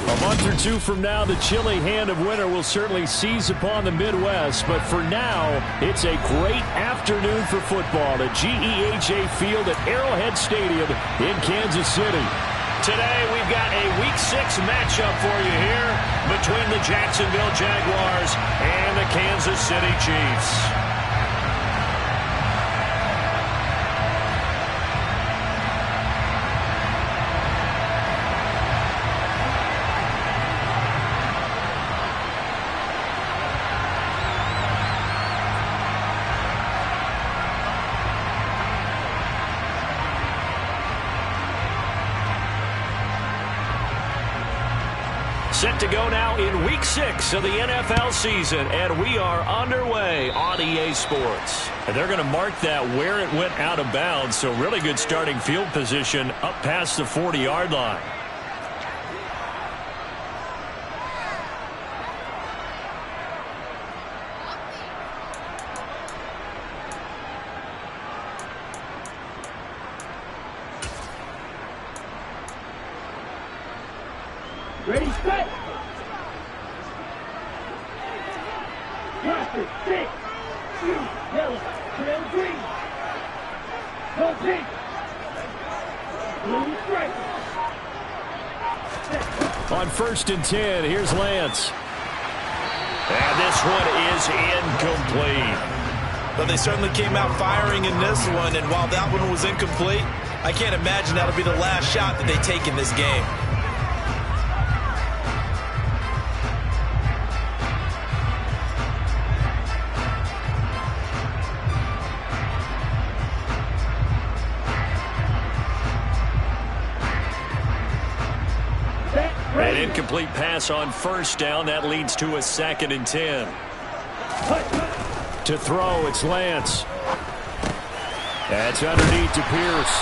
A month or two from now, the chilly hand of winter will certainly seize upon the Midwest. But for now, it's a great afternoon for football at GEHA Field at Arrowhead Stadium in Kansas City. Today, we've got a Week 6 matchup for you here between the Jacksonville Jaguars and the Kansas City Chiefs. Set to go now in Week 6 of the NFL season, and we are underway on EA Sports. And they're going to mark that where it went out of bounds, so really good starting field position up past the 40-yard line. Ready, set. Master, 6, 2, yellow, trail green. No pink. Blue stripe. On 1st and 10, here's Lance. And this one is incomplete. But they certainly came out firing in this one, and while that one was incomplete, I can't imagine that'll be the last shot that they take in this game. An incomplete pass on 1st down. That leads to a 2nd and 10. To throw, it's Lance. That's underneath to Pierce.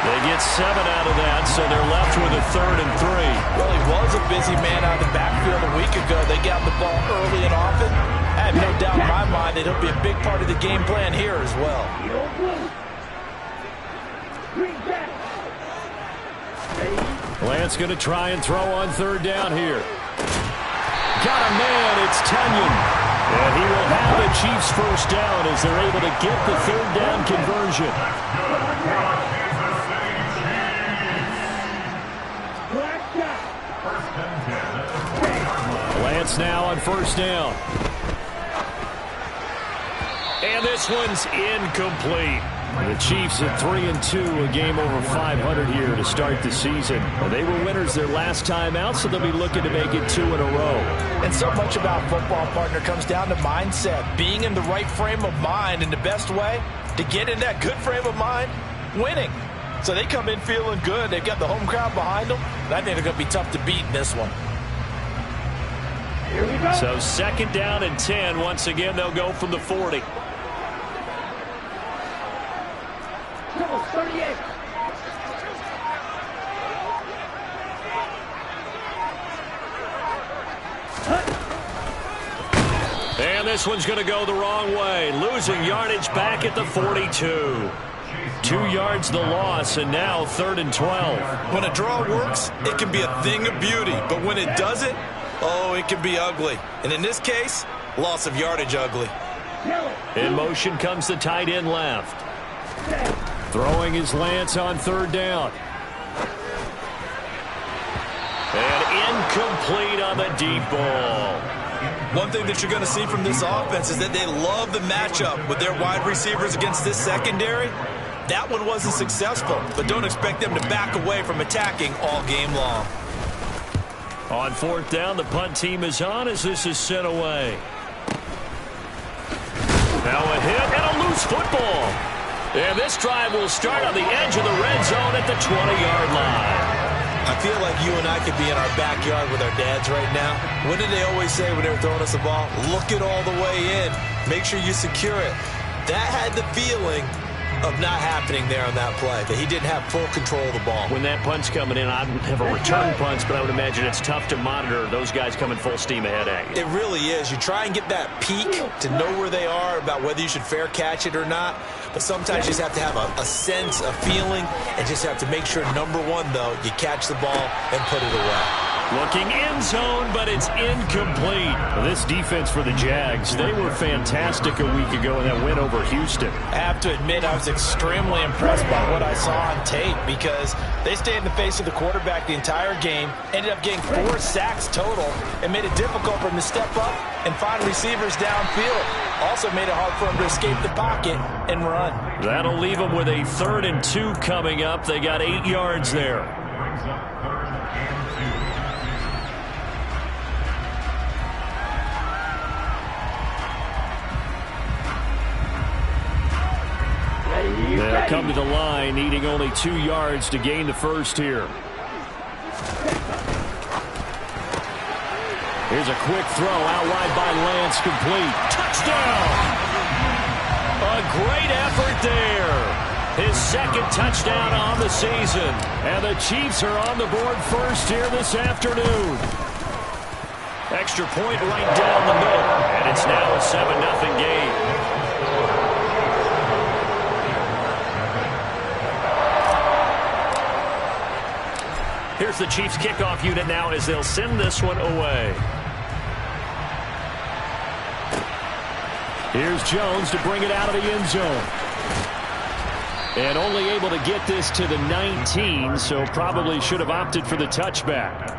They get 7 out of that, so they're left with a 3rd and 3. Well, he was a busy man out of the backfield a week ago. They got the ball early and often. I have no doubt in my mind that he'll be a big part of the game plan here as well. Lance going to try and throw on 3rd down here. Got a man, it's Tunyon. And he will have the Chiefs 1st down as they're able to get the 3rd down conversion. Lance now on 1st down. And this one's incomplete. The Chiefs at 3-2, a game over 500 here to start the season. They were winners their last time out, so they'll be looking to make it 2 in a row. And so much about football, partner, comes down to mindset. Being in the right frame of mind, and the best way to get in that good frame of mind, winning. So they come in feeling good. They've got the home crowd behind them. And I think they're going to be tough to beat in this one. Here we go. So 2nd down and 10. Once again, they'll go from the 40. 38. And this one's going to go the wrong way. Losing yardage back at the 42. 2 yards the loss, and now 3rd and 12. When a draw works, it can be a thing of beauty. But when it doesn't, oh, it can be ugly. And in this case, loss of yardage ugly. In motion comes the tight end left. Throwing his Lance on 3rd down. And incomplete on the deep ball. One thing that you're going to see from this offense is that they love the matchup with their wide receivers against this secondary. That one wasn't successful, but don't expect them to back away from attacking all game long. On fourth down, the punt team is on as this is sent away. Now a hit and a loose football. And this drive will start on the edge of the red zone at the 20-yard line. I feel like you and I could be in our backyard with our dads right now. What did they always say when they were throwing us the ball? Look it all the way in. Make sure you secure it. That had the feeling of not happening there on that play, that he didn't have full control of the ball. When that punt's coming in, I don't have a return punch, but I would imagine it's tough to monitor those guys coming full steam ahead at you. It really is. You try and get that peek to know where they are about whether you should fair catch it or not, but sometimes you just have to have a sense, a feeling, and just have to make sure, number one, though, you catch the ball and put it away. Looking end zone, but it's incomplete. This defense for the Jags, they were fantastic a week ago in that win over Houston. I have to admit, I was extremely impressed by what I saw on tape because they stayed in the face of the quarterback the entire game, ended up getting 4 sacks total, and made it difficult for him to step up and find receivers downfield. Also made it hard for him to escape the pocket and run. That'll leave them with a 3rd and 2 coming up. They got 8 yards there. They'll come to the line, needing only 2 yards to gain the first here. Here's a quick throw out wide by Lance, complete. Touchdown! A great effort there. His 2nd touchdown on the season. And the Chiefs are on the board first here this afternoon. Extra point right down the middle. And it's now a 7-0 game. Here's the Chiefs kickoff unit now as they'll send this one away. Here's Jones to bring it out of the end zone. And only able to get this to the 19, so probably should have opted for the touchback.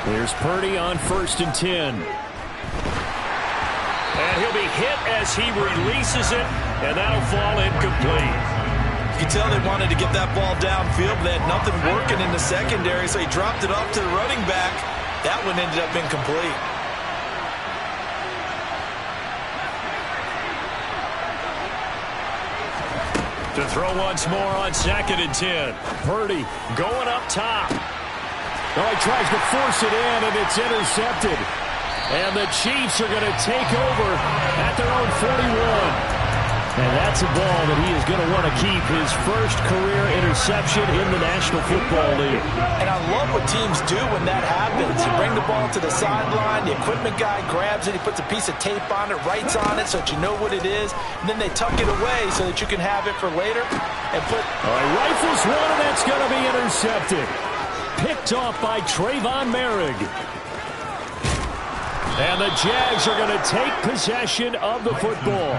Here's Purdy on 1st and 10. And he'll be hit as he releases it, and that'll fall incomplete. You can tell they wanted to get that ball downfield, but they had nothing working in the secondary, so he dropped it off to the running back. That one ended up incomplete. To throw once more on 2nd and 10. Purdy going up top. Oh, he tries to force it in, and it's intercepted. And the Chiefs are going to take over at their own 41. And that's a ball that he is going to want to keep, his first career interception in the National Football League. And I love what teams do when that happens. You bring the ball to the sideline, the equipment guy grabs it, he puts a piece of tape on it, writes on it so that you know what it is, and then they tuck it away so that you can have it for later. And put. All right, rifles one, and that's going to be intercepted. Picked off by Trayvon Merrick. And the Jags are going to take possession of the football.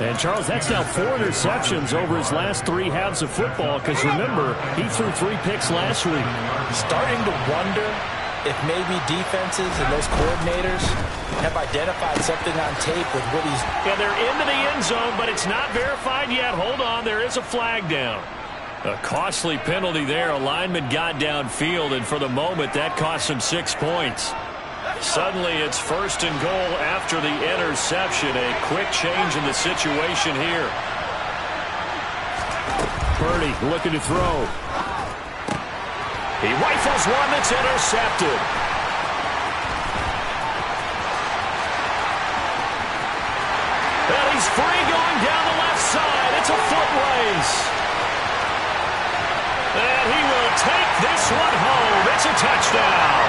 And, Charles, that's now 4 interceptions over his last 3 halves of football because, remember, he threw 3 picks last week. Starting to wonder if maybe defenses and those coordinators have identified something on tape with what he's... Yeah, they're into the end zone, but it's not verified yet. Hold on, there is a flag down. A costly penalty there. A lineman got downfield, and for the moment, that cost him 6 points. Suddenly, it's 1st and goal after the interception. A quick change in the situation here. Purdy looking to throw. He rifles one that's intercepted. And he's free going down the left side. It's a foot race. And he will take this one home. It's a touchdown.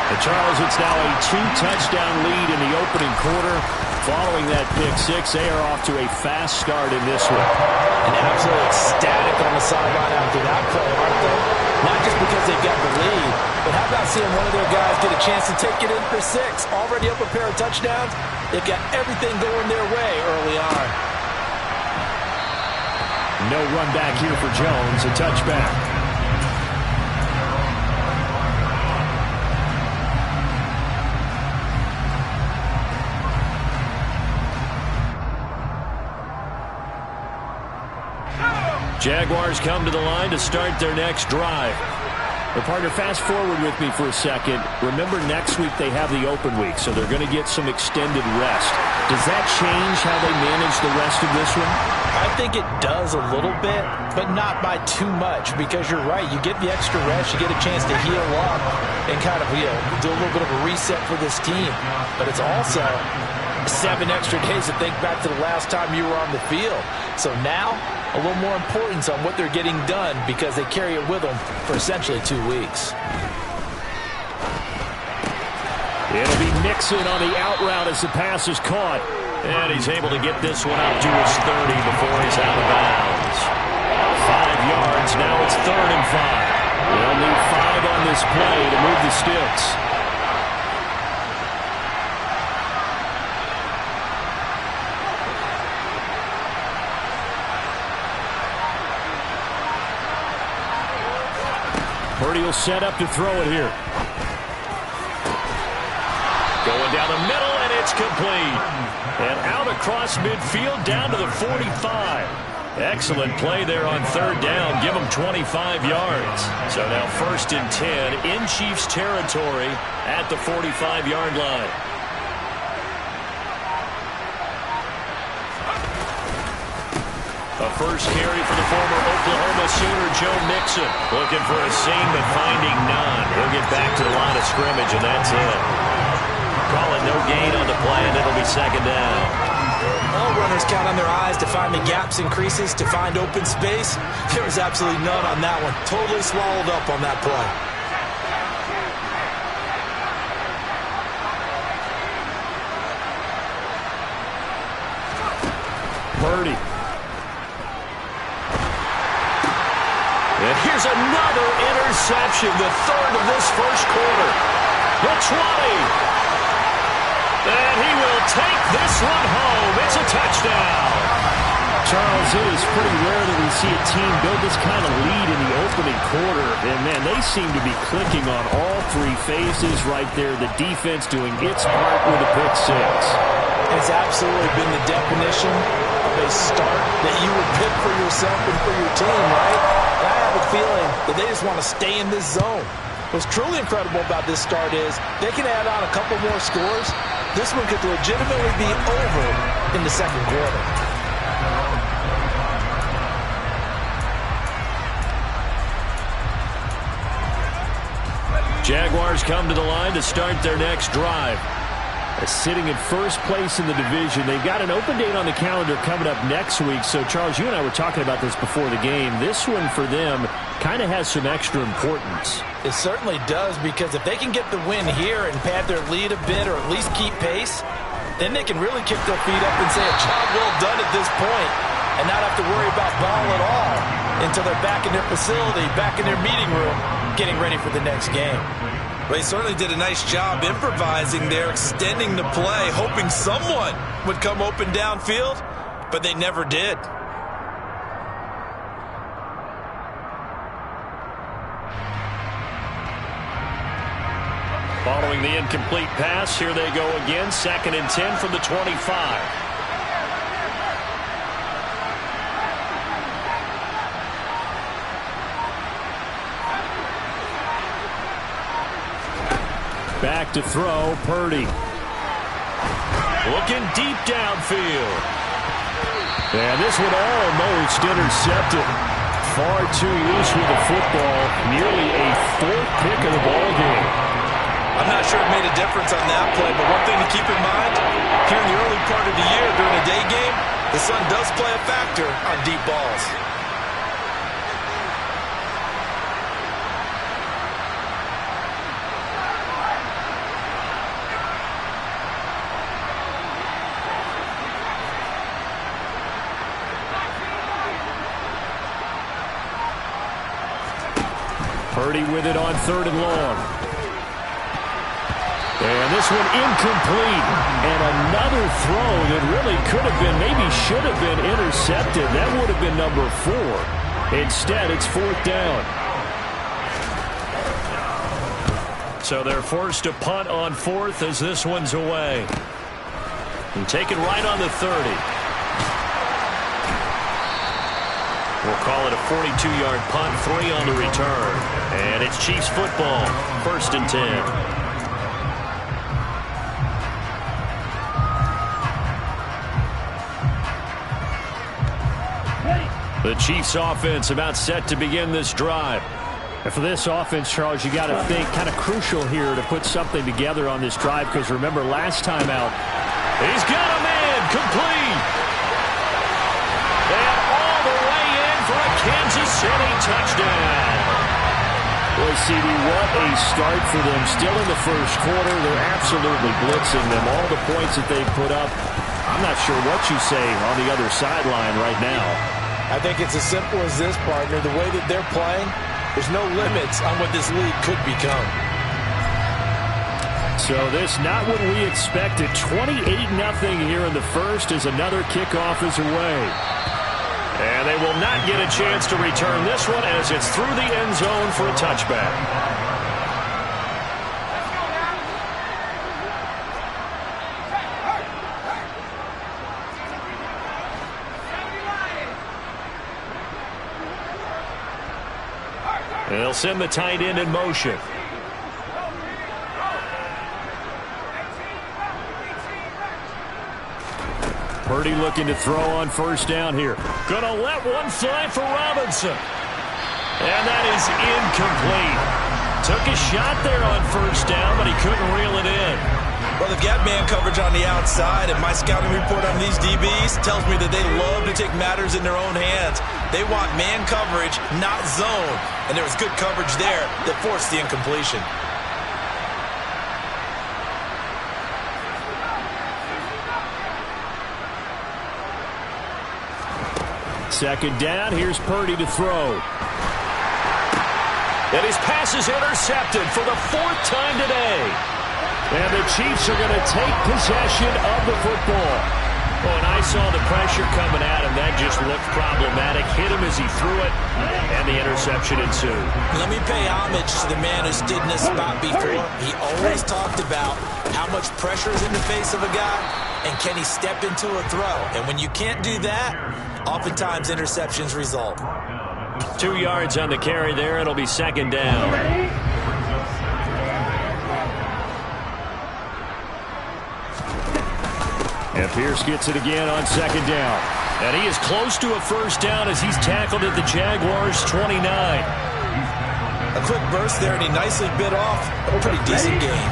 And Charles, it's now a 2-touchdown lead in the opening quarter. Following that pick six, they are off to a fast start in this one. And absolutely ecstatic on the sideline after that play, aren't they? Not just because they got the lead, but how about seeing one of their guys get a chance to take it in for six? Already up a pair of touchdowns. They've got everything going their way early on. No run back here for Jones, a touchback. Jaguars come to the line to start their next drive. Well, partner, fast forward with me for a second. Remember, next week they have the open week, so they're going to get some extended rest. Does that change how they manage the rest of this one? I think it does a little bit, but not by too much, because you're right. You get the extra rest, you get a chance to heal up and kind of, do a little bit of a reset for this team. But it's also 7 extra days to think back to the last time you were on the field. So now, a little more importance on what they're getting done because they carry it with them for essentially 2 weeks. It'll be Nixon on the out route as the pass is caught. And he's able to get this one up to his 30 before he's out of bounds. 5 yards, now it's 3rd and 5. They'll need 5 on this play to move the sticks. Purdy will set up to throw it here. Going down the middle, and it's complete. And out across midfield down to the 45. Excellent play there on 3rd down. Give them 25 yards. So now 1st and 10 in Chiefs territory at the 45-yard line. A first carry for the former Oklahoma Sooner, Joe Mixon. Looking for a seam, but finding none. He'll get back to the line of scrimmage, and that's it. Call it no gain on the play, and it'll be 2nd down. All runners count on their eyes to find the gaps and creases, to find open space. There was absolutely none on that one. Totally swallowed up on that play. Purdy. And here's another interception, the 3rd of this first quarter. The 20. And he will take this one home. It's a touchdown. Charles, it is pretty rare that we see a team build this kind of lead in the opening quarter. And, man, they seem to be clicking on all 3 phases right there. The defense doing its part with a pick 6. It's absolutely been the definition of a start that you would pick for yourself and for your team, right? And I have a feeling that they just want to stay in this zone. What's truly incredible about this start is they can add on a couple more scores. This one could legitimately be over in the 2nd quarter. Jaguars come to the line to start their next drive. Sitting in first place in the division. They've got an open date on the calendar coming up next week. So, Charles, you and I were talking about this before the game. This one for them kind of has some extra importance. It certainly does, because if they can get the win here and pad their lead a bit, or at least keep pace, then they can really kick their feet up and say a job well done at this point and not have to worry about ball at all until they're back in their facility, back in their meeting room, getting ready for the next game. Well, they certainly did a nice job improvising there, extending the play, hoping someone would come open downfield, but they never did. Following the incomplete pass, here they go again. 2nd and 10 from the 25. Back to throw, Purdy. Looking deep downfield. And this one almost intercepted. Far too loose with the football. Nearly a 4th pick of the ball game. I'm not sure it made a difference on that play, but one thing to keep in mind, here in the early part of the year during a day game, the sun does play a factor on deep balls. Purdy with it on 3rd and long. And this one incomplete. And another throw that really could have been, maybe should have been intercepted. That would have been number 4. Instead, it's 4th down. So they're forced to punt on 4th as this one's away. And taken right on the 30. We'll call it a 42-yard punt, 3 on the return. And it's Chiefs football, 1st and 10. The Chiefs offense about set to begin this drive. And for this offense, Charles, you got to think kind of crucial here to put something together on this drive, because remember last time out, he's got a man complete. And all the way in for a Kansas City touchdown. Boy, CD, what a start for them. Still in the first quarter, they're absolutely blitzing them. All the points that they've put up, I'm not sure what you say on the other sideline right now. I think it's as simple as this, partner. The way that they're playing, there's no limits on what this league could become. So this not what we expected. 28-0 here in the first as another kickoff is away. And they will not get a chance to return this one as it's through the end zone for a touchback. They'll send the tight end in motion. Purdy looking to throw on 1st down here. Gonna let one fly for Robinson. And that is incomplete. Took a shot there on 1st down, but he couldn't reel it in. Well, they've got man coverage on the outside, and my scouting report on these DBs tells me that they love to take matters in their own hands. They want man coverage, not zone. And there was good coverage there that forced the incompletion. Second down, here's Purdy to throw. And his pass is intercepted for the 4th time today. And the Chiefs are going to take possession of the football. Oh, and I saw the pressure coming at him. That just looked problematic. Hit him as he threw it, and the interception ensued. Let me pay homage to the man who stood in this spot before. He always talked about how much pressure is in the face of a guy, and can he step into a throw. And when you can't do that, oftentimes interceptions result. 2 yards on the carry there. It'll be 2nd down. And Pierce gets it again on 2nd down. And he is close to a 1st down as he's tackled at the Jaguars 29. A quick burst there, and he nicely bit off a pretty decent gain.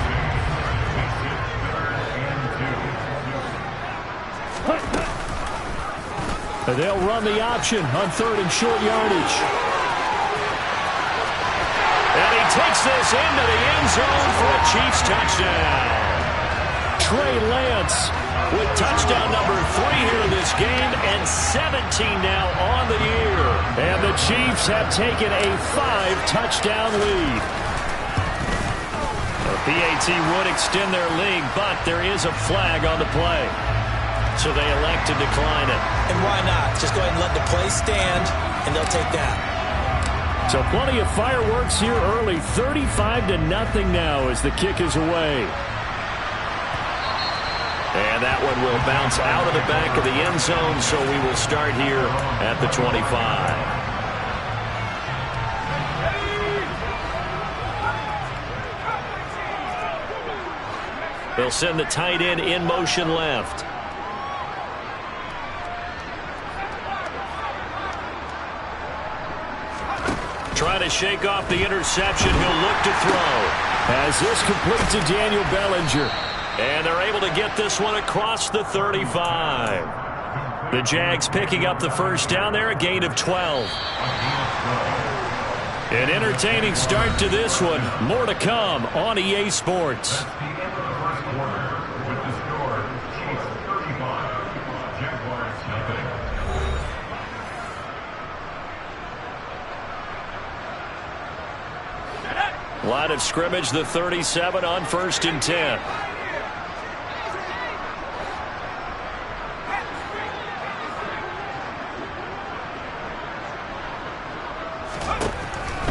And they'll run the option on 3rd and short yardage. And he takes this into the end zone for a Chiefs touchdown. Trey Lance with touchdown number 3 here in this game, and 17 now on the year. And the Chiefs have taken a 5-touchdown lead. The PAT would extend their lead, but there is a flag on the play. So they elect to decline it. And why not? Just go ahead and let the play stand, and they'll take that. So plenty of fireworks here early. 35-0 now as the kick is away. And that one will bounce out of the back of the end zone, so we will start here at the 25. They'll send the tight end in motion left. Trying to shake off the interception. He'll look to throw. As this completes to Daniel Bellinger. And they're able to get this one across the 35. The Jags picking up the 1st down there, a gain of 12. An entertaining start to this one. More to come on EA Sports. Line of scrimmage, the 37 on 1st and 10.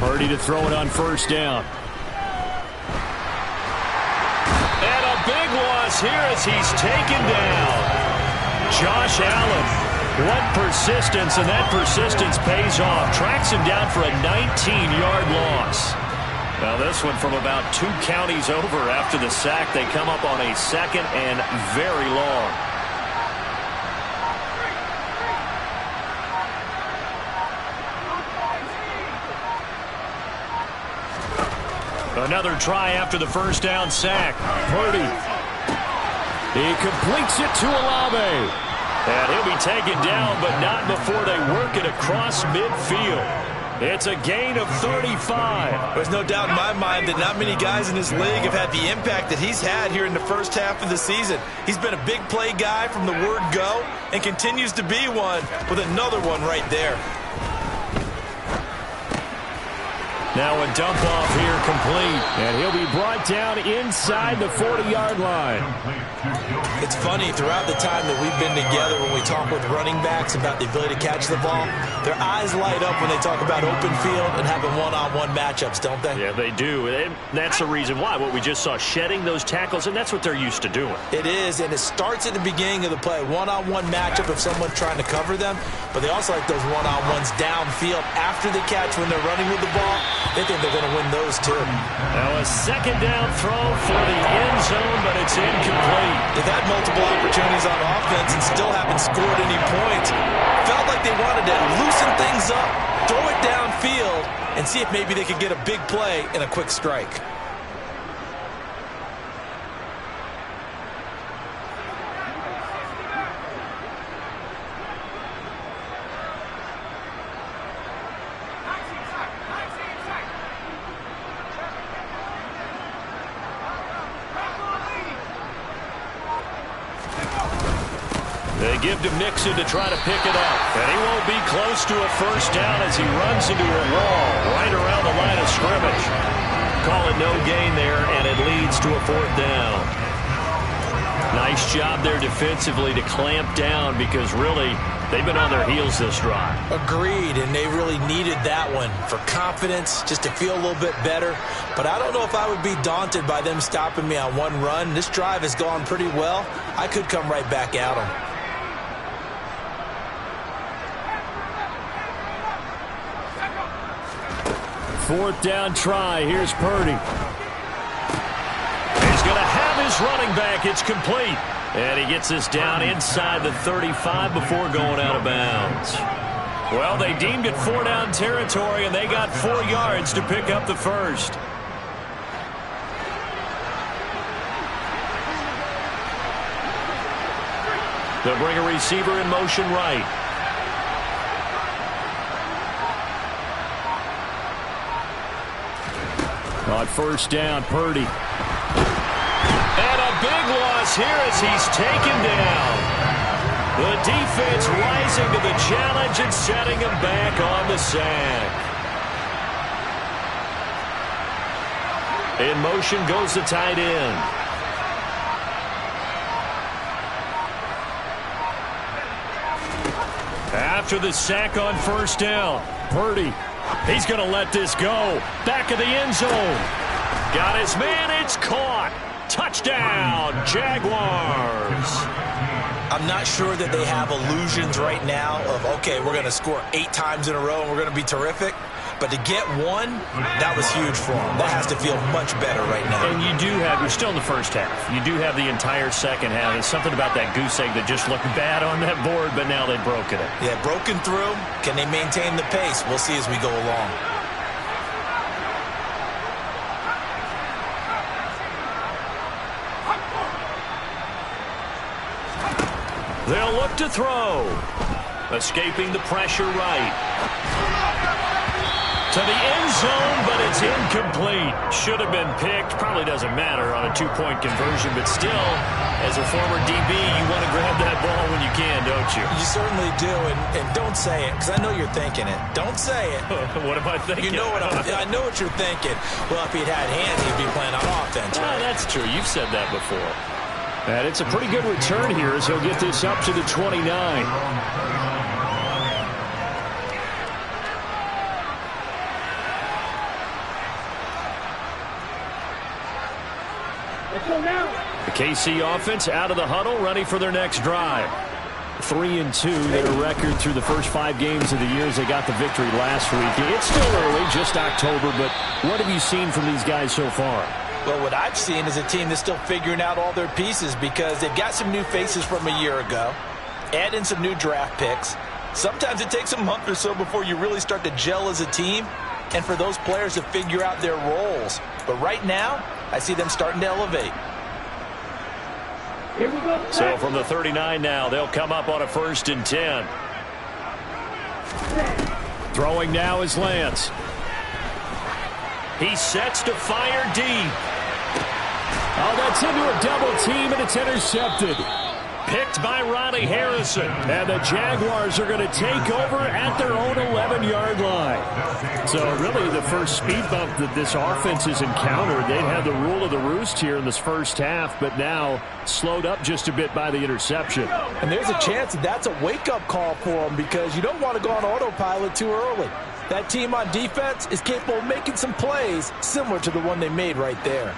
Purdy to throw it on 1st down. And a big loss here as he's taken down. Josh Allen. What persistence, and that persistence pays off. Tracks him down for a 19-yard loss. Now this one from about 2 counties over after the sack. They come up on a 2nd and very long. Another try after the 1st down sack. Purdy. He completes it to Olave. And he'll be taken down, but not before they work it across midfield. It's a gain of 35. There's no doubt in my mind that not many guys in this league have had the impact that he's had here in the first half of the season. He's been a big play guy from the word go and continues to be one with another one right there. Now a dump off here complete, and he'll be brought down inside the 40-yard line. It's funny, throughout the time that we've been together, when we talk with running backs about the ability to catch the ball, their eyes light up when they talk about open field and having one-on-one matchups, don't they? Yeah, they do. And that's the reason why. What we just saw, shedding those tackles, and that's what they're used to doing. It is, and it starts at the beginning of the play. One-on-one matchup of someone trying to cover them, but they also like those one-on-ones downfield after the catch when they're running with the ball. They think they're going to win those, too. Now a 2nd down throw for the end zone, but it's incomplete. They've had multiple opportunities on offense and still haven't scored any points. Felt like they wanted to loosen things up, throw it downfield, and see if maybe they could get a big play and a quick strike. They give to Mixon to try to pick it up. And he won't be close to a 1st down as he runs into a wall right around the line of scrimmage. Call it no gain there, and it leads to a 4th down. Nice job there defensively to clamp down because really they've been on their heels this drive. Agreed, and they really needed that one for confidence, just to feel a little bit better. But I don't know if I would be daunted by them stopping me on one run. This drive has gone pretty well. I could come right back at them. 4th down try. Here's Purdy. He's going to have his running back. It's complete. And he gets this down inside the 35 before going out of bounds. Well, they deemed it 4-down territory, and they got 4 yards to pick up the 1st. They'll bring a receiver in motion right. On 1st down, Purdy. And a big loss here as he's taken down. The defense rising to the challenge and setting him back on the sack. In motion goes the tight end. After the sack on 1st down, Purdy. He's going to let this go. Back of the end zone. Got his man. It's caught. Touchdown, Jaguars. I'm not sure that they have illusions right now of, okay, we're going to score 8 times in a row and we're going to be terrific. But to get one, that was huge for them. That has to feel much better right now. And you do have, you're still in the first half. You do have the entire second half. There's something about that goose egg that just looked bad on that board, but now they've broken it. Yeah, broken through. Can they maintain the pace? We'll see as we go along. They'll look to throw. Escaping the pressure right. To the end zone, but it's incomplete. Should have been picked. Probably doesn't matter on a two-point conversion, but still, as a former DB, you want to grab that ball when you can, don't you? You certainly do, and don't say it, because I know you're thinking it. Don't say it. What am I thinking? You know what I know what you're thinking. Well, if he'd had hands, he'd be playing on offense. Right? That's true. You've said that before. And it's a pretty good return here as he'll get this up to the 29. The KC offense out of the huddle, ready for their next drive. 3-2, their record through the first 5 games of the year as they got the victory last week. It's still early, just October, but what have you seen from these guys so far? Well, what I've seen is a team that's still figuring out all their pieces because they've got some new faces from a year ago, add in some new draft picks. Sometimes it takes a month or so before you really start to gel as a team and for those players to figure out their roles. But right now, I see them starting to elevate. Here we go. So from the 39 now, they'll come up on a 1st and 10. Throwing now is Lance. He sets to fire deep. Oh, that's into a double team, and it's intercepted. Picked by Ronnie Harrison. And the Jaguars are going to take over at their own 11-yard line. So really the first speed bump that this offense has encountered. They'd had the rule of the roost here in this first half, but now slowed up just a bit by the interception. And there's a chance that that's a wake-up call for them because you don't want to go on autopilot too early. That team on defense is capable of making some plays similar to the one they made right there.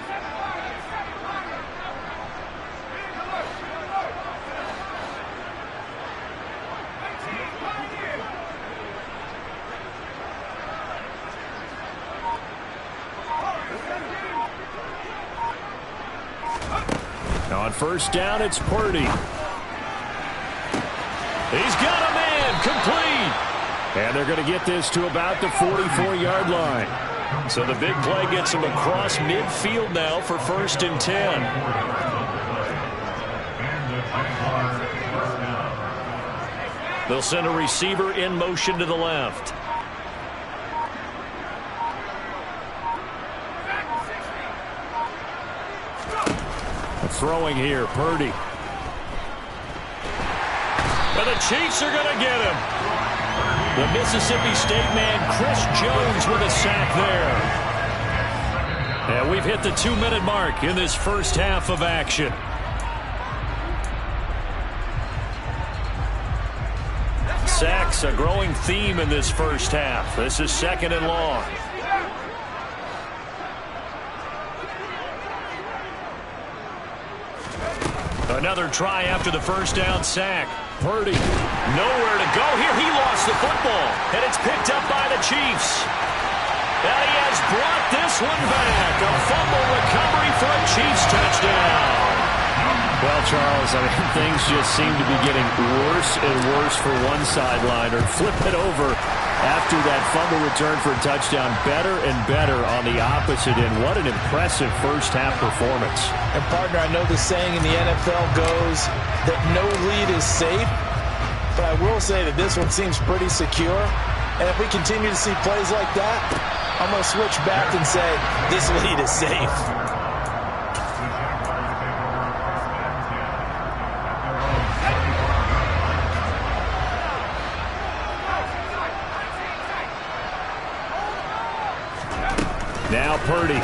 On 1st down, it's Purdy. He's got a man, complete. And they're going to get this to about the 44-yard line. So the big play gets them across midfield now for 1st and 10. They'll send a receiver in motion to the left. Throwing here, Purdy. And the Chiefs are going to get him. The Mississippi State man, Chris Jones, with a sack there. And we've hit the 2-minute mark in this first half of action. Sacks, a growing theme in this first half. This is 2nd and long. Another try after the 1st down sack. Purdy, nowhere to go here. He lost the football, and it's picked up by the Chiefs. And he has brought this one back. A fumble recovery for a Chiefs touchdown. Well, Charles, I mean, things just seem to be getting worse and worse for one sideline, or flip it over after that fumble return for a touchdown. Better and better on the opposite end. What an impressive first half performance. And partner, I know the saying in the NFL goes that no lead is safe, but I will say that this one seems pretty secure. And if we continue to see plays like that, I'm going to switch back and say this lead is safe. Now Purdy.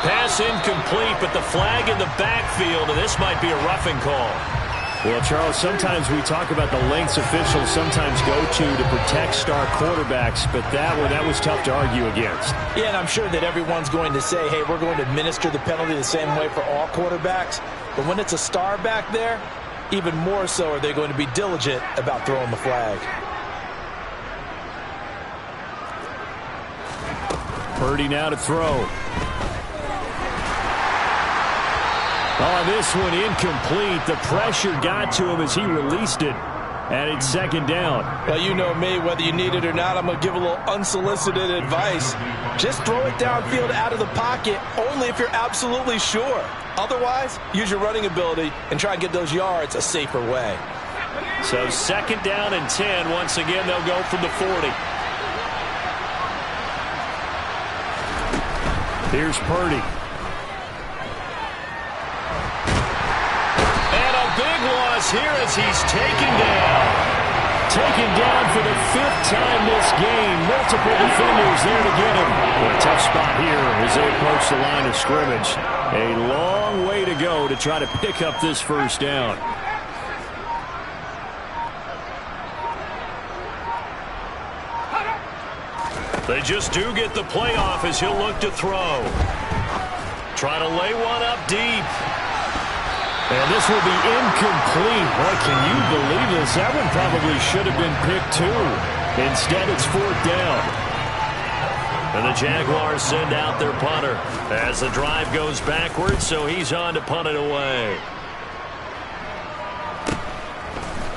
Pass incomplete, but the flag in the backfield, and this might be a roughing call. Well, Charles, sometimes we talk about the lengths officials sometimes go to protect star quarterbacks, but that was tough to argue against. Yeah, and I'm sure that everyone's going to say, hey, we're going to administer the penalty the same way for all quarterbacks. But when it's a star back there, even more so are they going to be diligent about throwing the flag. Purdy now to throw. Oh, this one incomplete. The pressure got to him as he released it. And it's 2nd down. Well, you know me, whether you need it or not, I'm going to give a little unsolicited advice. Just throw it downfield out of the pocket, only if you're absolutely sure. Otherwise, use your running ability and try and get those yards a safer way. So 2nd down and 10. Once again, they'll go from the 40. Here's Purdy. And a big loss here as he's taken down. Taken down for the 5th time this game. Multiple defenders there to get him. A tough spot here as they approach the line of scrimmage. A long way to go to try to pick up this 1st down. They just do get the play off as he'll look to throw. Try to lay one up deep. And this will be incomplete. Boy, can you believe this? That one probably should have been picked too. Instead, it's 4th down. And the Jaguars send out their punter as the drive goes backwards, so he's on to punt it away.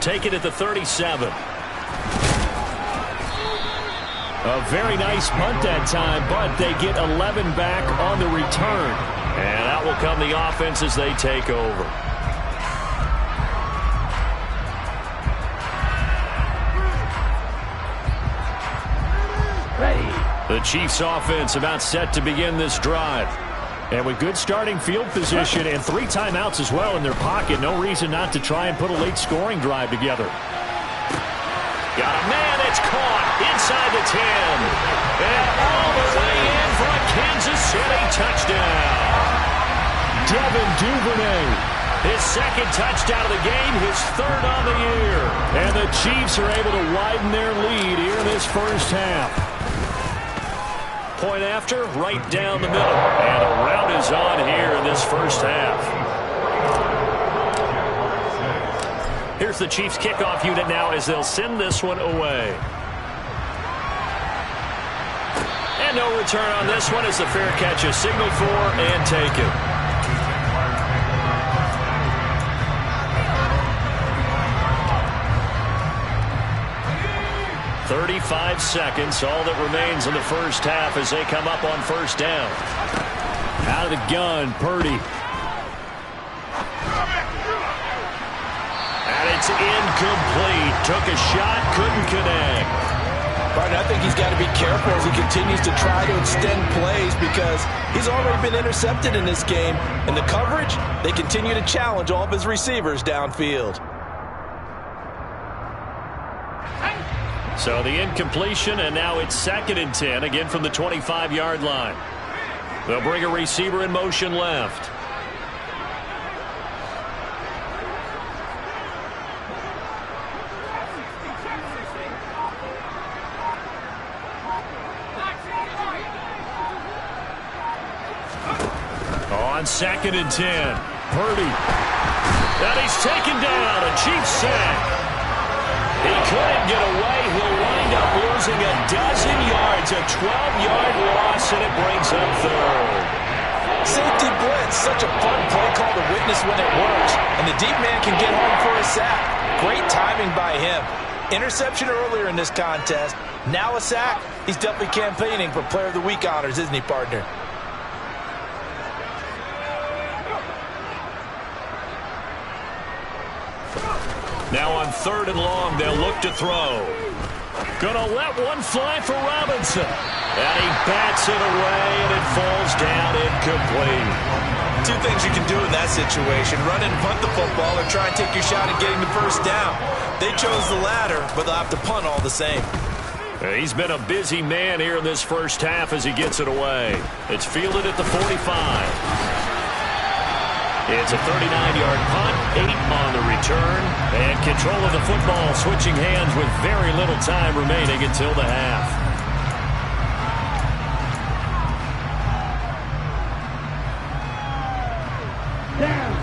Take it at the 37. A very nice punt that time, but they get 11 back on the return. And out will come the offense as they take over. Ready. The Chiefs offense about set to begin this drive. And with good starting field position and 3 timeouts as well in their pocket, no reason not to try and put a late scoring drive together. Got a man, it's caught inside the 10. And all the way in for a Kansas City touchdown. Devin Duvernay, his 2nd touchdown of the game, his 3rd on the year. And the Chiefs are able to widen their lead here in this 1st half. Point after, right down the middle. And a rout is on here in this 1st half. Here's the Chiefs kickoff unit now as they'll send this one away. And no return on this one as the fair catch is signaled for and taken. 35 seconds, all that remains in the 1st half as they come up on 1st down. Out of the gun, Purdy. And it's incomplete. Took a shot, couldn't connect. Right, I think he's got to be careful as he continues to try to extend plays because he's already been intercepted in this game. And the coverage, they continue to challenge all of his receivers downfield. So the incompletion, and now it's 2nd and 10, again from the 25-yard line. They'll bring a receiver in motion left. On 2nd and 10, Purdy. And he's taken down, a Chiefs sack. He couldn't get away. He'll wind up losing a dozen yards, a 12-yard loss, and it brings up 3rd. Safety blitz, such a fun play call to witness when it works. And the deep man can get home for a sack. Great timing by him. Interception earlier in this contest. Now a sack. He's definitely campaigning for Player of the Week honors, isn't he, partner? Now on 3rd and long, they'll look to throw. Gonna let one fly for Robinson. And he bats it away, and it falls down incomplete. 2 things you can do in that situation. Run and punt the football or try and take your shot at getting the 1st down. They chose the latter, but they'll have to punt all the same. He's been a busy man here in this 1st half as he gets it away. It's fielded at the 45. It's a 39-yard punt, 8 on the return, and control of the football switching hands with very little time remaining until the half. Down.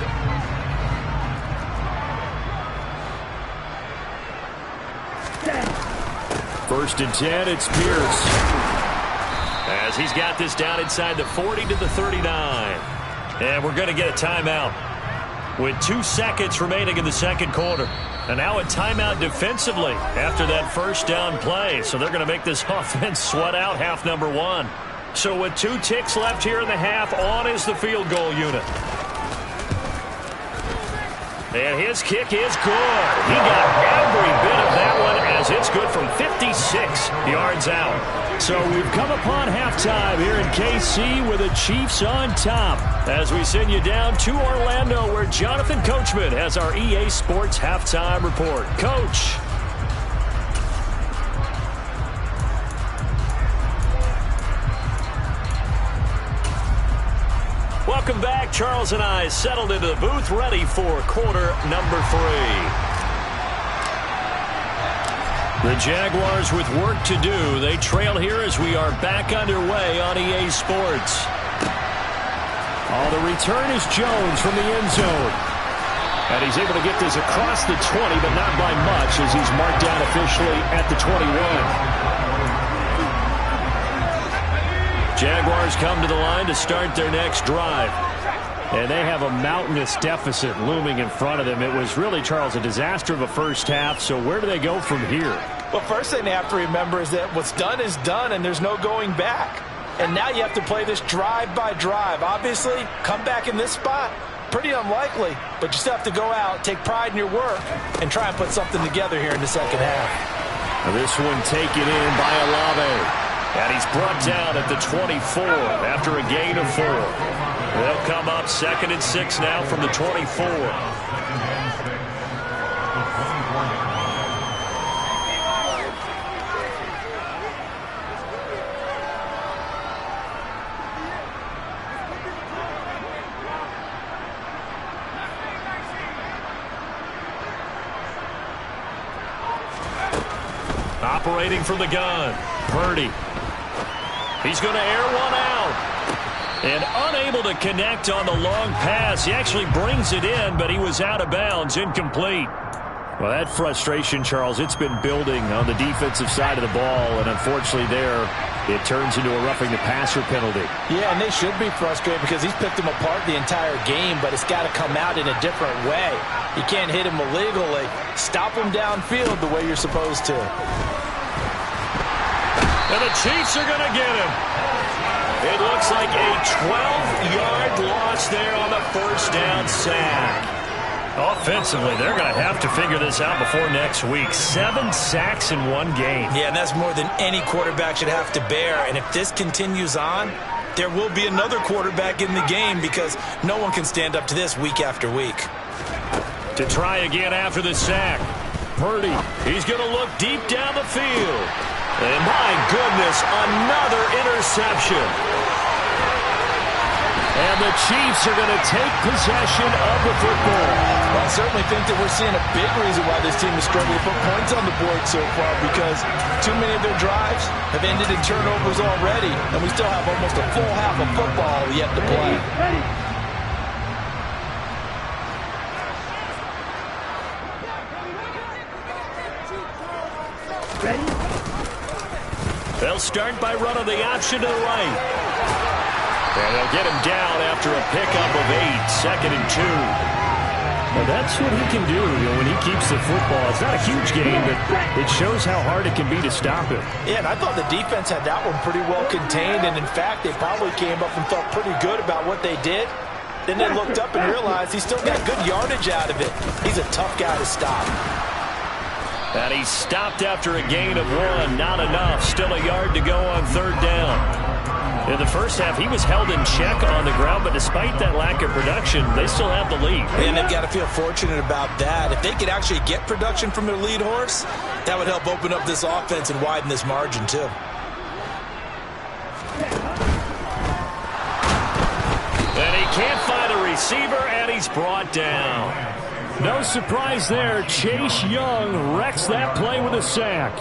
1st and 10, it's Pierce. As he's got this down inside the 40 to the 39. And we're going to get a timeout with 2 seconds remaining in the 2nd quarter. And now a timeout defensively after that 1st down play. So they're going to make this offense sweat out half number 1. So with 2 ticks left here in the half, on is the field goal unit. And his kick is good. He got every bit of that one as it's good from 56 yards out. So we've come upon halftime here in KC with the Chiefs on top as we send you down to Orlando where Jonathan Coachman has our EA Sports halftime report. Coach. Welcome back. Charles and I settled into the booth ready for quarter number 3. The Jaguars with work to do. They trail here as we are back underway on EA Sports. Oh, the return is Jones from the end zone. And he's able to get this across the 20, but not by much as he's marked down officially at the 21. Jaguars come to the line to start their next drive. And they have a mountainous deficit looming in front of them. It was really, Charles, a disaster of a first half. So where do they go from here? Well, first thing they have to remember is that what's done is done, and there's no going back. And now you have to play this drive by drive. Obviously, come back in this spot, pretty unlikely. But you still have to go out, take pride in your work, and try and put something together here in the second half. Now this one taken in by Olave. And he's brought down at the 24 after a gain of 4. They'll come up 2nd and 6 now from the 24. Operating from the gun, Purdy. He's going to air one out. And unable to connect on the long pass. He actually brings it in, but he was out of bounds, incomplete. Well, that frustration, Charles, it's been building on the defensive side of the ball. And unfortunately there, it turns into a roughing the passer penalty. Yeah, and they should be frustrated because he's picked them apart the entire game, but it's got to come out in a different way. You can't hit him illegally. Stop him downfield the way you're supposed to. And the Chiefs are going to get him. It looks like a 12-yard loss there on the first down sack. Offensively, they're going to have to figure this out before next week. 7 sacks in one game. Yeah, and that's more than any quarterback should have to bear. And if this continues on, there will be another quarterback in the game because no one can stand up to this week after week. To try again after the sack. Purdy, he's going to look deep down the field. And my goodness, another interception. And the Chiefs are going to take possession of the football. Well, I certainly think that we're seeing a big reason why this team is struggling to put points on the board so far because too many of their drives have ended in turnovers already, and we still have almost a full half of football yet to play. Ready? They'll start by running the option to the right. And they'll get him down after a pickup of 8, 2nd and 2. Well, that's what he can do, when he keeps the football. It's not a huge game, but it shows how hard it can be to stop him. Yeah, and I thought the defense had that one pretty well contained, and in fact, they probably came up and felt pretty good about what they did. Then they looked up and realized he still got good yardage out of it. He's a tough guy to stop. And he stopped after a gain of 1. Not enough. Still a yard to go on 3rd down. In the first half, he was held in check on the ground, but despite that lack of production, they still have the lead. And they've got to feel fortunate about that. If they could actually get production from their lead horse, that would help open up this offense and widen this margin, too. And he can't find a receiver, and he's brought down. No surprise there. Chase Young wrecks that play with a sack.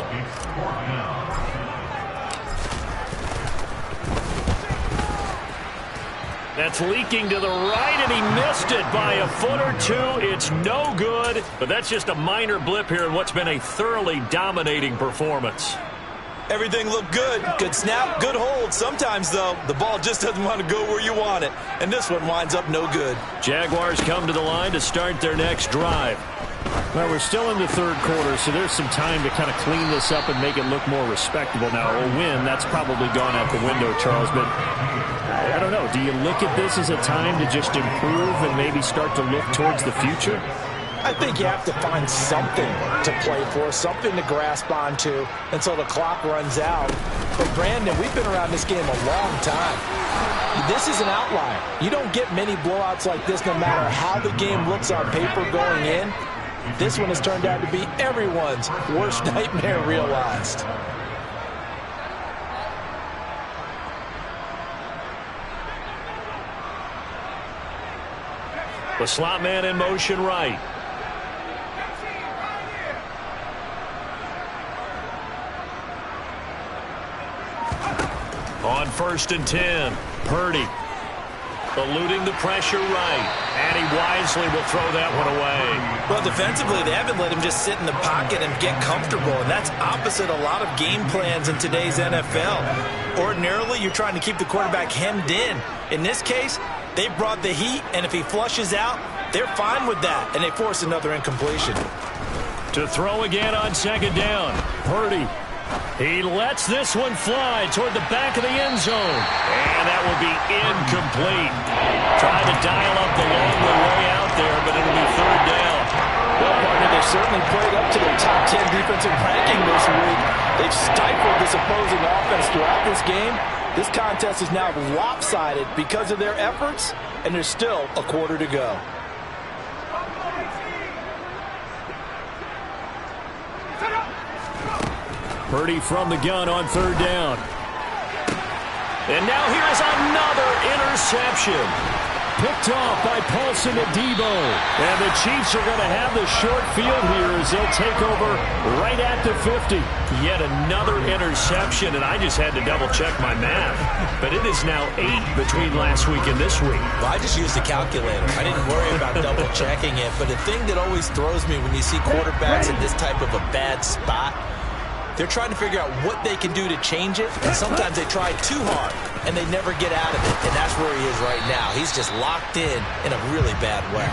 That's leaking to the right, and he missed it by a foot or 2. It's no good, but that's just a minor blip here in what's been a thoroughly dominating performance. Everything looked good. Good snap, good hold. Sometimes, though, the ball just doesn't want to go where you want it. And this one winds up no good. Jaguars come to the line to start their next drive. Well, we're still in the 3rd quarter, so there's some time to kind of clean this up and make it look more respectable. Now, a win, that's probably gone out the window, Charles, but I don't know. Do you look at this as a time to just improve and maybe start to look towards the future? I think you have to find something to play for, something to grasp onto until the clock runs out. But, Brandon, we've been around this game a long time. This is an outlier. You don't get many blowouts like this no matter how the game looks on paper going in. This one has turned out to be everyone's worst nightmare realized. The slot man in motion right. On 1st and 10, Purdy eluding the pressure right, and he wisely will throw that one away. Well, defensively, they haven't let him just sit in the pocket and get comfortable, and that's opposite a lot of game plans in today's NFL. Ordinarily, you're trying to keep the quarterback hemmed in. In this case, they brought the heat, and if he flushes out, they're fine with that, and they force another incompletion. To throw again on 2nd down, Purdy. He lets this one fly toward the back of the end zone. And that will be incomplete. Trying to dial up the long way out there, but it'll be 3rd down. Well, partner, they certainly played up to their top 10 defensive ranking this week. They've stifled this opposing offense throughout this game. This contest is now lopsided because of their efforts, and there's still a quarter to go. Purdy from the gun on 3rd down. And now here's another interception. Picked off by Paulson and Debo. And the Chiefs are going to have the short field here as they'll take over right at the 50. Yet another interception, and I just had to double-check my math. But it is now 8 between last week and this week. Well, I just used a calculator. I didn't worry about double-checking it. But the thing that always throws me when you see quarterbacks in this type of a bad spot, they're trying to figure out what they can do to change it, and sometimes they try too hard, and they never get out of it, and that's where he is right now. He's just locked in a really bad way.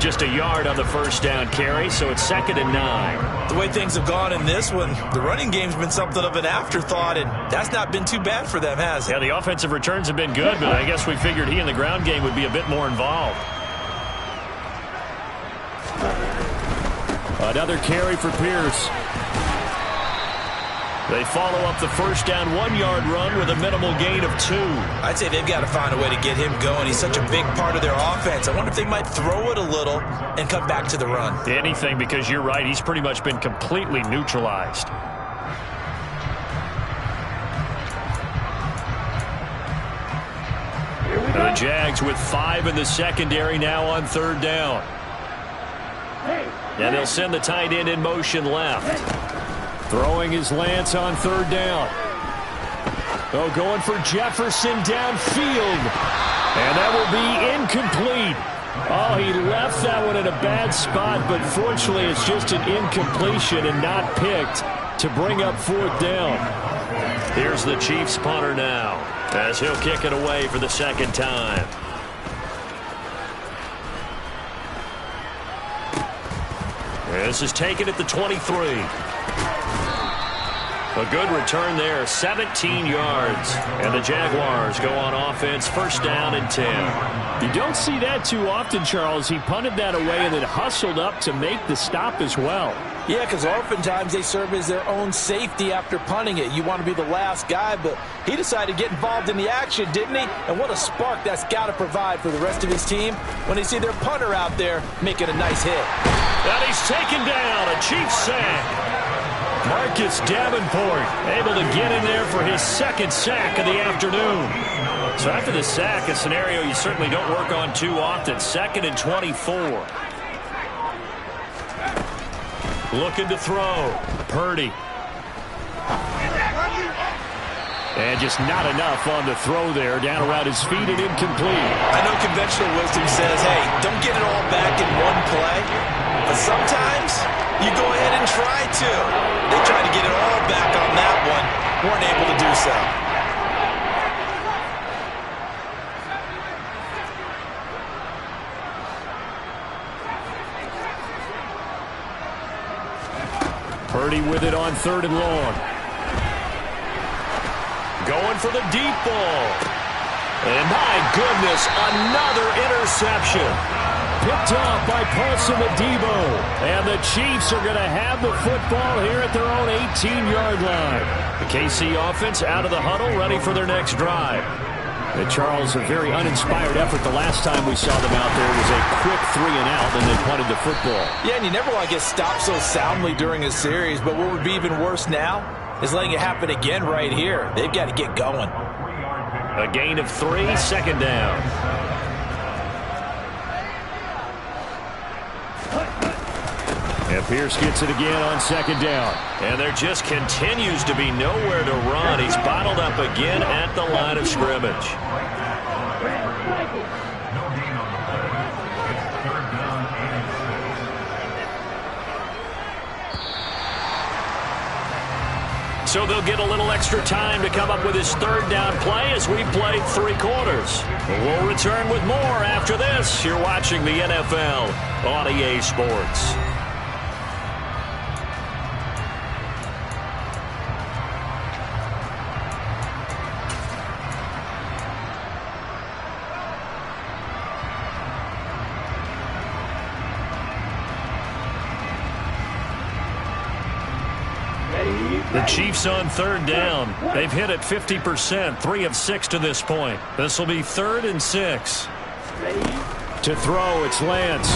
Just a yard on the 1st down carry, so it's 2nd and 9. The way things have gone in this one, the running game's been something of an afterthought, and that's not been too bad for them, has it? Yeah, the offensive returns have been good, but I guess we figured he in the ground game would be a bit more involved. Another carry for Pierce. They follow up the 1st down 1-yard run with a minimal gain of 2. I'd say they've got to find a way to get him going. He's such a big part of their offense. I wonder if they might throw it a little and come back to the run. Anything, because you're right. He's pretty much been completely neutralized. The Jags with 5 in the secondary now on 3rd down. And they'll send the tight end in motion left. Throwing his Lance on 3rd down. Oh, going for Jefferson downfield. And that will be incomplete. Oh, he left that one in a bad spot, but fortunately it's just an incompletion and not picked to bring up 4th down. Here's the Chiefs punter now as he'll kick it away for the 2nd time. This is taken at the 23. A good return there, 17 yards. And the Jaguars go on offense, 1st down and 10. You don't see that too often, Charles. He punted that away and then hustled up to make the stop as well. Yeah, because oftentimes they serve as their own safety after punting it. You want to be the last guy, but he decided to get involved in the action, didn't he? And what a spark that's got to provide for the rest of his team when they see their punter out there making a nice hit. And he's taken down, a Chiefs sack. Marcus Davenport able to get in there for his 2nd sack of the afternoon. So after the sack, a scenario you certainly don't work on too often. 2nd and 24. Looking to throw. Purdy. And just not enough on the throw there. Down around his feet and incomplete. I know conventional wisdom says, hey, don't get it all back in one play. But sometimes you go ahead and try to. They tried to get it all back on that one. Weren't able to do so. Purdy with it on 3rd and long. Going for the deep ball. And my goodness, another interception. picked off by Paulson Adebo. And the Chiefs are going to have the football here at their own 18-yard line. The KC offense out of the huddle, ready for their next drive. Charles, a very uninspired effort. The last time we saw them out there was a quick 3-and-out, and they punted the football. Yeah, and you never want to get stopped so soundly during a series, but what would be even worse now is letting it happen again right here. They've got to get going. A gain of 3, 2nd down. And Pierce gets it again on 2nd down. And there just continues to be nowhere to run. He's bottled up again at the line of scrimmage. So they'll get a little extra time to come up with his 3rd down play as we play 3 quarters. We'll return with more after this. You're watching the NFL on EA Sports. The Chiefs on 3rd down. They've hit it 50%, 3 of 6 to this point. This will be 3rd and 6. To throw, it's Lance.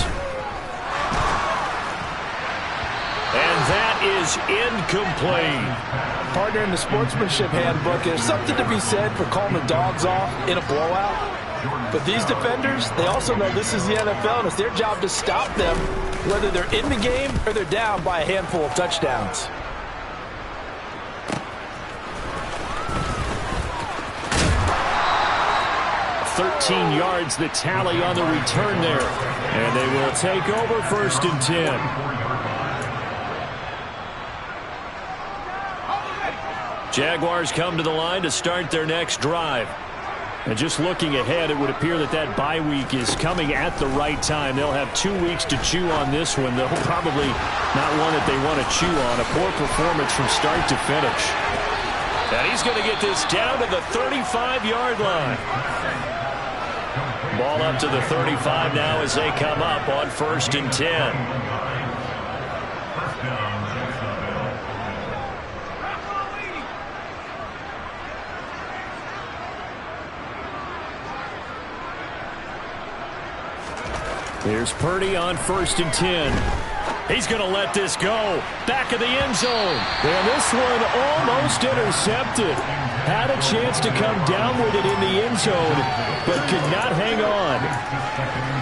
And that is incomplete. Partner, in the sportsmanship handbook, there's something to be said for calling the dogs off in a blowout. But these defenders, they also know this is the NFL, and it's their job to stop them, whether they're in the game or they're down by a handful of touchdowns. 13 yards the tally on the return there. And they will take over 1st and 10. Jaguars come to the line to start their next drive. And just looking ahead, it would appear that that bye week is coming at the right time. They'll have 2 weeks to chew on this one. They'll probably not one that they want to chew on. A poor performance from start to finish. And he's going to get this down to the 35-yard line. Ball up to the 35 now as they come up on 1st and 10. Here's Purdy on 1st and 10. He's going to let this go. Back of the end zone. And this one almost intercepted. Had a chance to come down with it in the end zone, but could not hang on.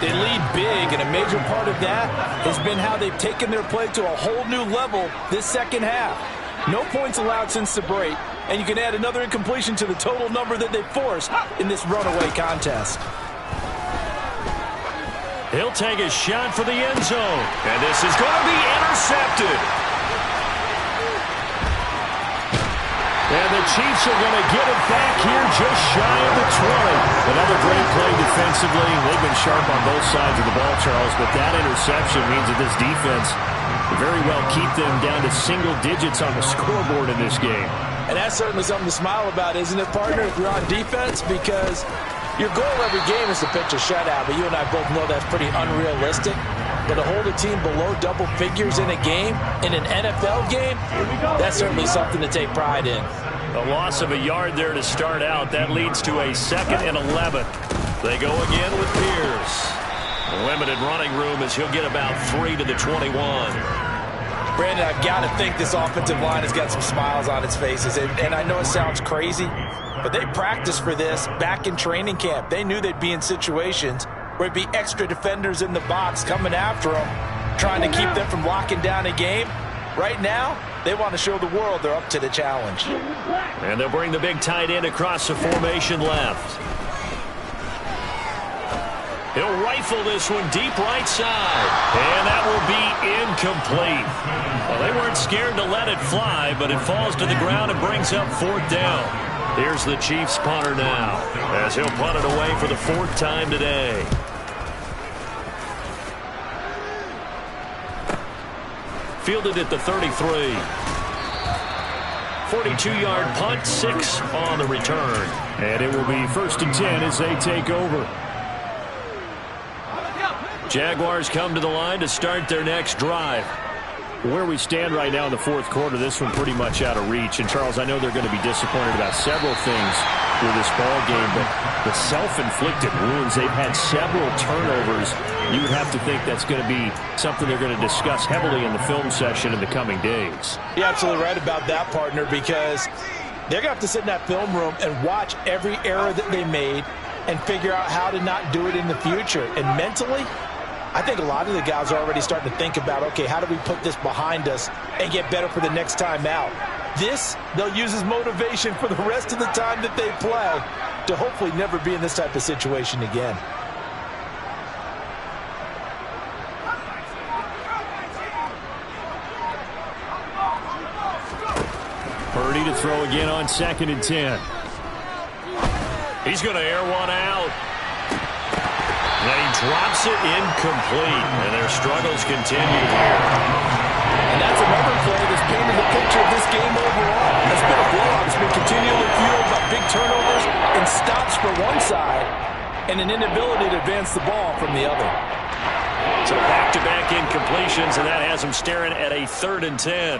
They lead big, and a major part of that has been how they've taken their play to a whole new level this second half. No points allowed since the break, and you can add another incompletion to the total number that they forced in this runaway contest. He'll take a shot for the end zone. And this is going to be intercepted. And the Chiefs are going to get it back here just shy of the 20. Another great play defensively. They've been sharp on both sides of the ball, Charles, but that interception means that this defense will very well keep them down to single digits on the scoreboard in this game. And that's certainly something to smile about, isn't it, partner, if you're on defense? Because your goal every game is to pitch a shutout, but you and I both know that's pretty unrealistic. But to hold a team below double figures in a game, in an NFL game, that's certainly something to take pride in. A loss of a yard there to start out. That leads to a 2nd and 11. They go again with Pierce. Limited running room as he'll get about 3 to the 21. Brandon, I've got to think this offensive line has got some smiles on its faces. And I know it sounds crazy, but they practiced for this back in training camp. They knew they'd be in situations where it'd be extra defenders in the box coming after them, trying to keep them from locking down a game. Right now, they want to show the world they're up to the challenge. And they'll bring the big tight end across the formation left. He'll rifle this one deep right side. And that will be incomplete. Well, they weren't scared to let it fly, but it falls to the ground and brings up 4th down. Here's the Chiefs punter now, as he'll punt it away for the 4th time today. Fielded at the 33. 42-yard punt, 6 on the return. And it will be 1st and 10 as they take over. Jaguars come to the line to start their next drive. Where we stand right now in the fourth quarter, this one pretty much out of reach. And, Charles, I know they're going to be disappointed about several things with this ball game, but the self-inflicted wounds, they've had several turnovers. You would have to think that's going to be something they're going to discuss heavily in the film session in the coming days. You're absolutely right about that, partner, because they're going to have to sit in that film room and watch every error that they made and figure out how to not do it in the future. And mentally, I think a lot of the guys are already starting to think about, okay, how do we put this behind us and get better for the next time out? This, they'll use as motivation for the rest of the time that they play to hopefully never be in this type of situation again. Purdy to throw again on 2nd and 10. He's going to air one out. And then he drops it incomplete, and their struggles continue here. And that's another play that's painted the picture of this game overall. It's been a blowout. It's been continually fueled by big turnovers and stops for one side and an inability to advance the ball from the other. So back-to-back incompletions, and that has him staring at a 3rd and 10.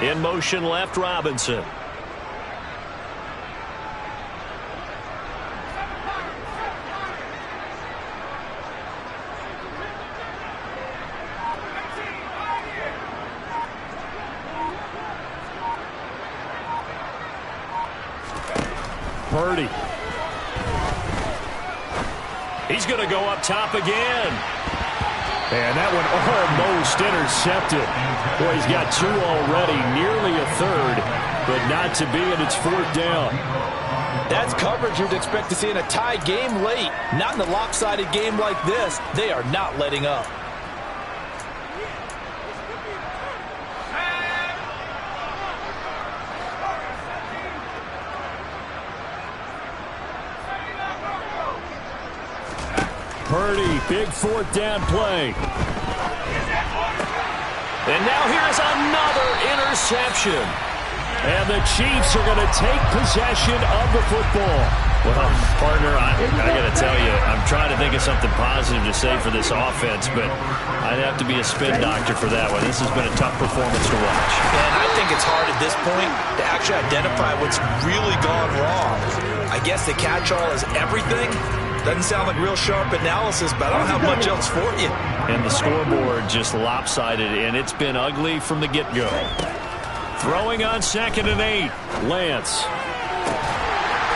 In motion left, Robinson. Purdy. He's going to go up top again. And that one almost intercepted. Boy, he's got 2 already, nearly a 3rd, but not to be, and it's 4th down. That's coverage you'd expect to see in a tie game late. Not in a lopsided game like this. They are not letting up. Purdy, big 4th down play. And now here's another interception. And the Chiefs are going to take possession of the football. Well, partner, I got to tell you, I'm trying to think of something positive to say for this offense, but I'd have to be a spin doctor for that one. This has been a tough performance to watch. And I think it's hard at this point to actually identify what's really gone wrong. I guess the catch-all is everything. Doesn't sound like real sharp analysis, but I don't have much else for you. And the scoreboard just lopsided, and it's been ugly from the get-go. Throwing on 2nd and 8, Lance.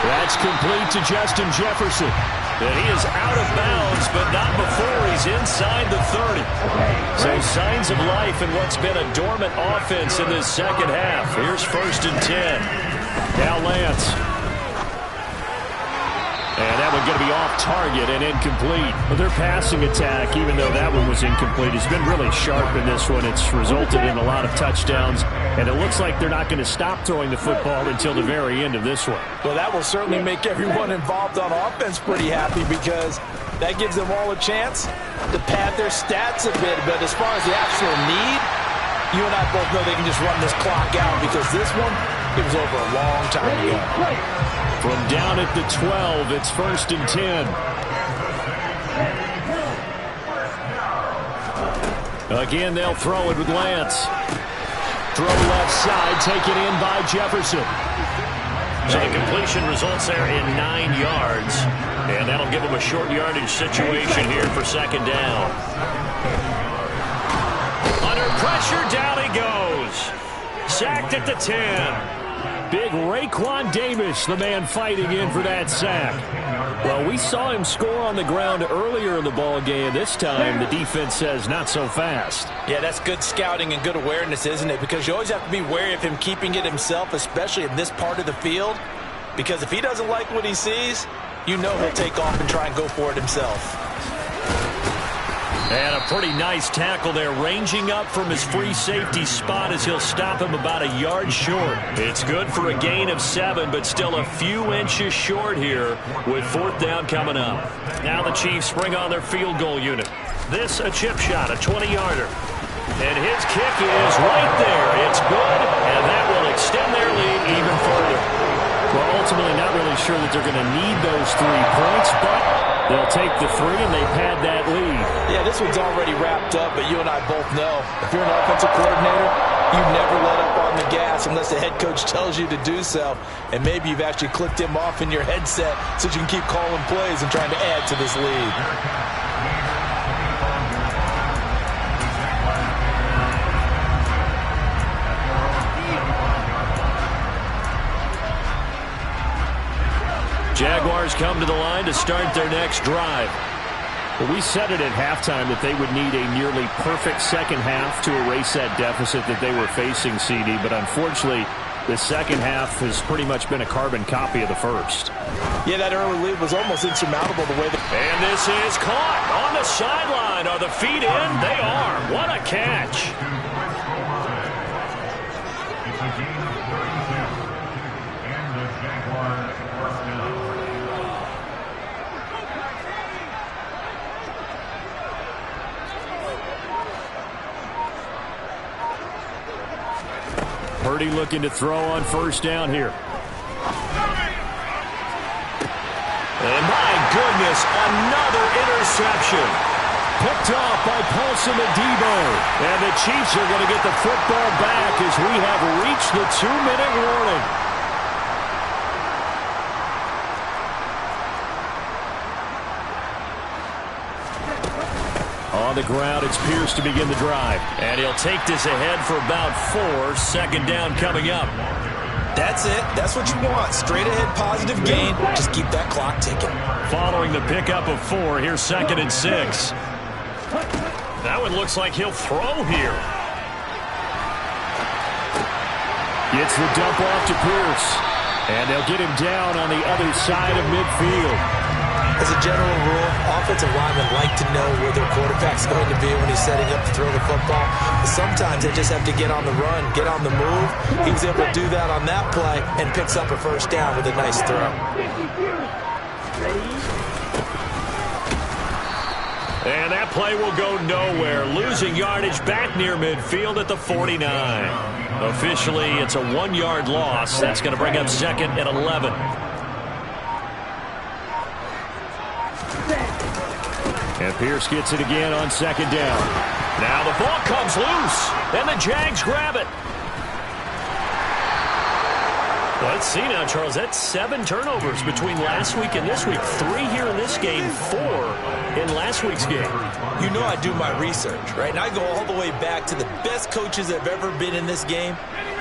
That's complete to Justin Jefferson. And he is out of bounds, but not before he's inside the 30. So signs of life in what's been a dormant offense in this second half. Here's 1st and 10. Now Lance. And that one going to be off target and incomplete. Well, their passing attack, even though that one was incomplete, has been really sharp in this one. It's resulted in a lot of touchdowns, and it looks like they're not going to stop throwing the football until the very end of this one. Well, that will certainly make everyone involved on offense pretty happy because that gives them all a chance to pad their stats a bit. But as far as the actual need, you and I both know they can just run this clock out because this one, it was over a long time ago. From down at the 12, it's 1st and 10. Again, they'll throw it with Lance. Throw left side, taken in by Jefferson. So the completion results there in 9 yards. And that'll give them a short yardage situation here for 2nd down. Under pressure, down he goes. Sacked at the 10. Big Raekwon Davis, the man fighting in for that sack. Well, we saw him score on the ground earlier in the ball game. This time, the defense says not so fast. Yeah, that's good scouting and good awareness, isn't it? Because you always have to be wary of him keeping it himself, especially in this part of the field. Because if he doesn't like what he sees, you know he'll take off and try and go for it himself. And a pretty nice tackle there, ranging up from his free safety spot as he'll stop him about a yard short. It's good for a gain of 7, but still a few inches short here with 4th down coming up. Now the Chiefs bring on their field goal unit. This a chip shot, a 20-yarder. And his kick is right there. It's good, and that will extend their lead even further. Well, ultimately not really sure that they're going to need those 3 points, but They'll take the 3, and they've had that lead. Yeah, this one's already wrapped up, but you and I both know if you're an offensive coordinator, you never let up on the gas unless the head coach tells you to do so. And maybe you've actually clicked him off in your headset so you can keep calling plays and trying to add to this lead. Jaguars come to the line to start their next drive. Well, we said it at halftime that they would need a nearly perfect second half to erase that deficit that they were facing, CD. But unfortunately, the second half has pretty much been a carbon copy of the first. Yeah, that early lead was almost insurmountable the way that... And this is caught on the sideline. Are the feet in? They are. What a catch. Purdy looking to throw on first down here. And my goodness, another interception. Picked off by Paulson Adebo. And the Chiefs are going to get the football back as we have reached the 2-minute warning. On the ground, it's Pierce to begin the drive. And he'll take this ahead for about 4. Second down coming up. That's it. That's what you want. Straight ahead positive gain. Just keep that clock ticking. Following the pickup of 4, here's 2nd and 6. That one looks like he'll throw here. Gets the dump off to Pierce. And they'll get him down on the other side of midfield. As a general rule, offensive linemen like to know where their quarterback's going to be when he's setting up to throw the football. But sometimes they just have to get on the run, get on the move. He was able to do that on that play and picks up a first down with a nice throw. And that play will go nowhere. Losing yardage back near midfield at the 49. Officially, it's a 1-yard loss. That's going to bring up 2nd and 11. And Pierce gets it again on 2nd down. Now the ball comes loose, and the Jags grab it. Let's see now, Charles. That's 7 turnovers between last week and this week. 3 here in this game, 4 in last week's game. You know I do my research, right? And I go all the way back to the best coaches that have ever been in this game.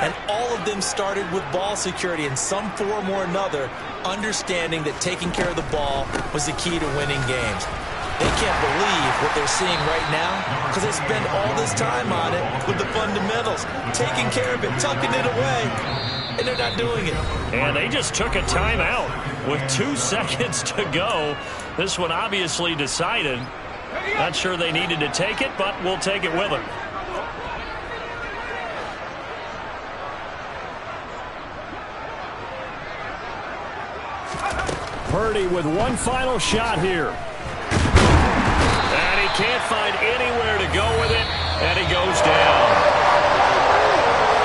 And all of them started with ball security in some form or another, understanding that taking care of the ball was the key to winning games. They can't believe what they're seeing right now because they spend all this time on it with the fundamentals, taking care of it, tucking it away, and they're not doing it. And they just took a timeout with 2 seconds to go. This one obviously decided. Not sure they needed to take it, but we'll take it with them. Purdy with one final shot here. And he can't find anywhere to go with it, and he goes down.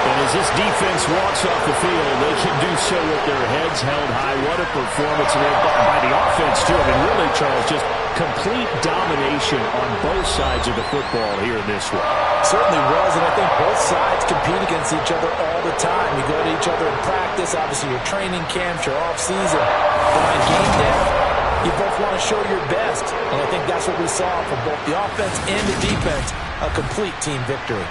And as this defense walks off the field, they can do so with their heads held high. What a performance by the offense, too. I mean, really, Charles, just complete domination on both sides of the football here in this one. Certainly was, and I think both sides compete against each other all the time. You go to each other in practice, obviously your training camps, your off-season, but on game day, you both want to show your best, and I think that's what we saw from both the offense and the defense, a complete team victory.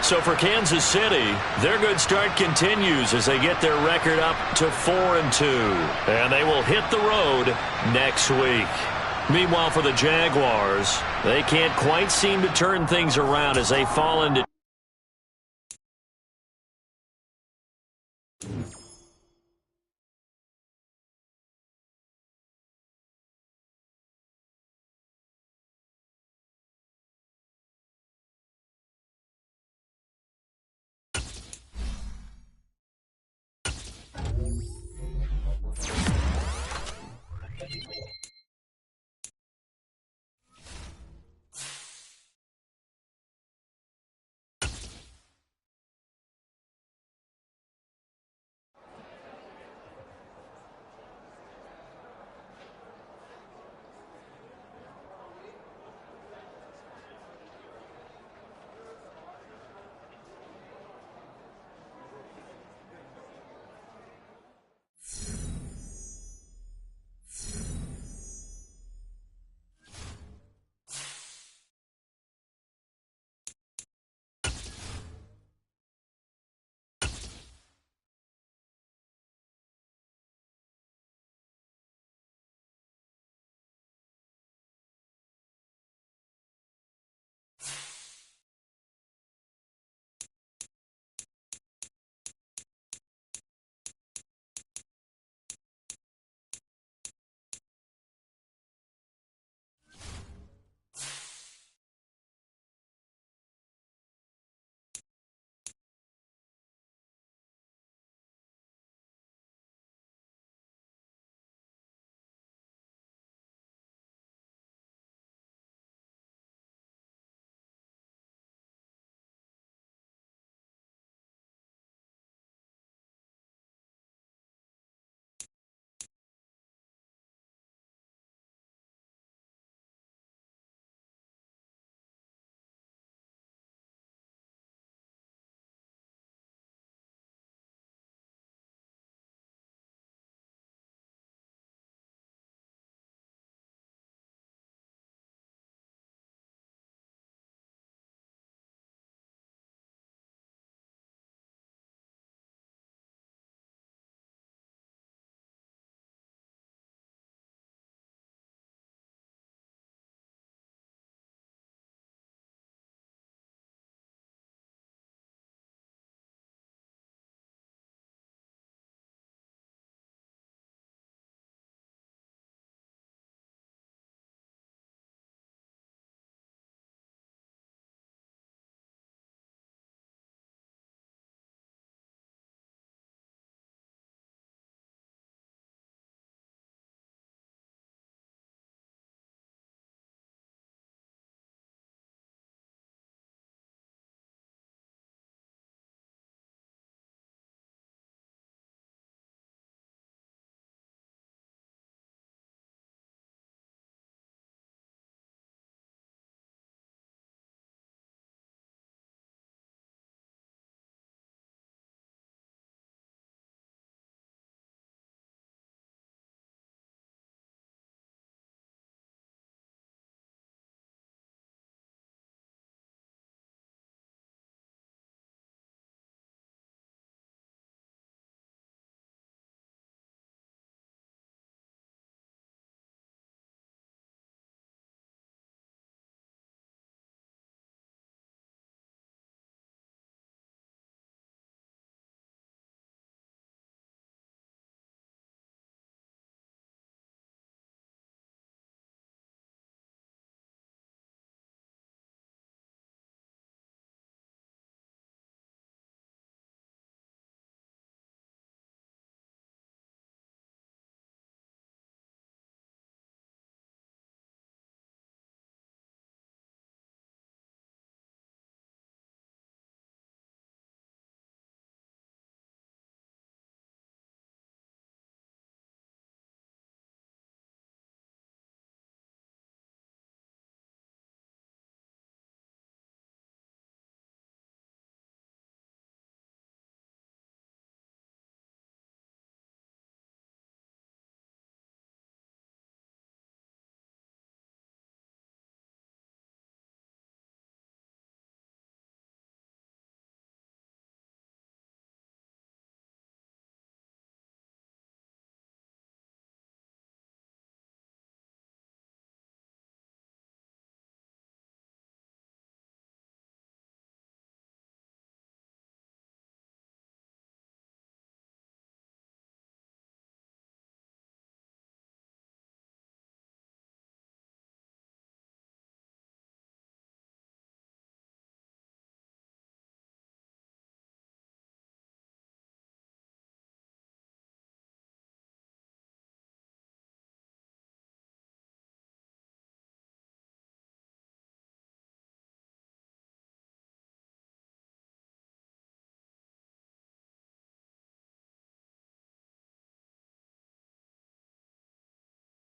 So for Kansas City, their good start continues as they get their record up to 4-2. And they will hit the road next week. Meanwhile, for the Jaguars, they can't quite seem to turn things around as they fall into